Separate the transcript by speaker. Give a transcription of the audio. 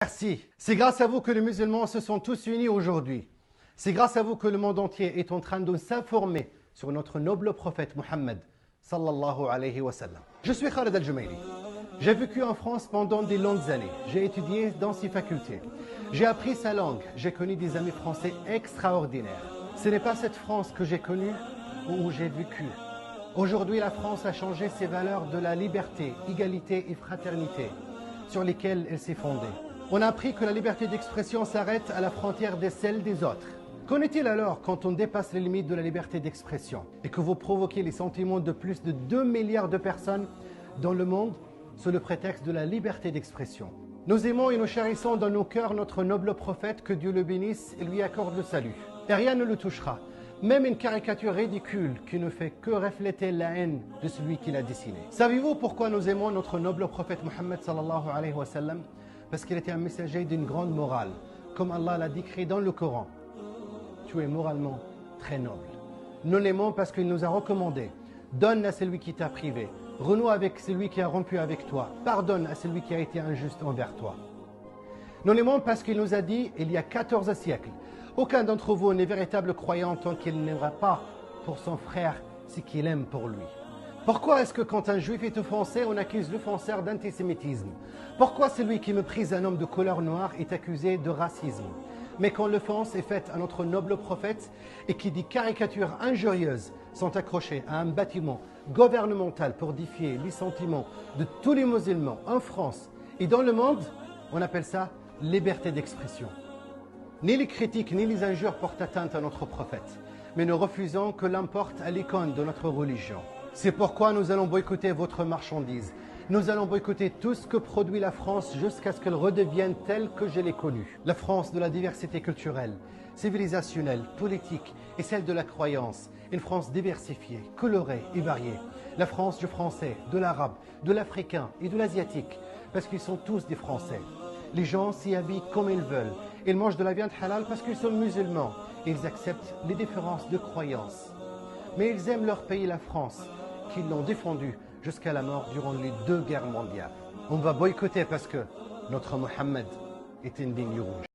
Speaker 1: Merci. C'est grâce à vous que les musulmans se sont tous unis aujourd'hui. C'est grâce à vous que le monde entier est en train de s'informer sur notre noble prophète Mohammed sallallahu alayhi wa sallam. Je suis Khaled Al-Jumayli. J'ai vécu en France pendant des longues années. J'ai étudié dans ses facultés. J'ai appris sa langue. J'ai connu des amis français extraordinaires. Ce n'est pas cette France que j'ai connue ou où j'ai vécu. Aujourd'hui, la France a changé ses valeurs de la liberté, égalité et fraternité sur lesquelles elle s'est fondée. On a appris que la liberté d'expression s'arrête à la frontière de celle des autres. Qu'en est-il alors quand on dépasse les limites de la liberté d'expression et que vous provoquez les sentiments de plus de 2 milliards de personnes dans le monde sous le prétexte de la liberté d'expression? Nous aimons et nous chérissons dans nos cœurs notre noble prophète, que Dieu le bénisse et lui accorde le salut. Et rien ne le touchera, même une caricature ridicule qui ne fait que refléter la haine de celui qui l'a dessiné. Savez-vous pourquoi nous aimons notre noble prophète Mohammed sallallahu alayhi wa sallam? Parce qu'il était un messager d'une grande morale, comme Allah l'a décrit dans le Coran. Tu es moralement très noble. Nous l'aimons parce qu'il nous a recommandé: donne à celui qui t'a privé, renoue avec celui qui a rompu avec toi, pardonne à celui qui a été injuste envers toi. Nous l'aimons parce qu'il nous a dit, il y a 14 siècles, aucun d'entre vous n'est véritable croyant tant qu'il n'aimera pas pour son frère ce qu'il aime pour lui. Pourquoi est-ce que quand un juif est offensé, on accuse l'offenseur d'antisémitisme? Pourquoi celui qui méprise un homme de couleur noire est accusé de racisme? Mais quand l'offense est faite à notre noble prophète et qui dit caricatures injurieuses sont accrochées à un bâtiment gouvernemental pour défier les sentiments de tous les musulmans en France et dans le monde, on appelle ça liberté d'expression. Ni les critiques ni les injures portent atteinte à notre prophète, mais nous refusons que l'un porte à l'icône de notre religion. C'est pourquoi nous allons boycotter votre marchandise. Nous allons boycotter tout ce que produit la France jusqu'à ce qu'elle redevienne telle que je l'ai connue. La France de la diversité culturelle, civilisationnelle, politique et celle de la croyance. Une France diversifiée, colorée et variée. La France du français, de l'arabe, de l'africain et de l'asiatique, parce qu'ils sont tous des Français. Les gens s'y habillent comme ils veulent. Ils mangent de la viande halal parce qu'ils sont musulmans. Ils acceptent les différences de croyance. Mais ils aiment leur pays, la France, qu'ils l'ont défendu jusqu'à la mort durant les 2 guerres mondiales. On va boycotter parce que notre Mohammed est une ligne rouge.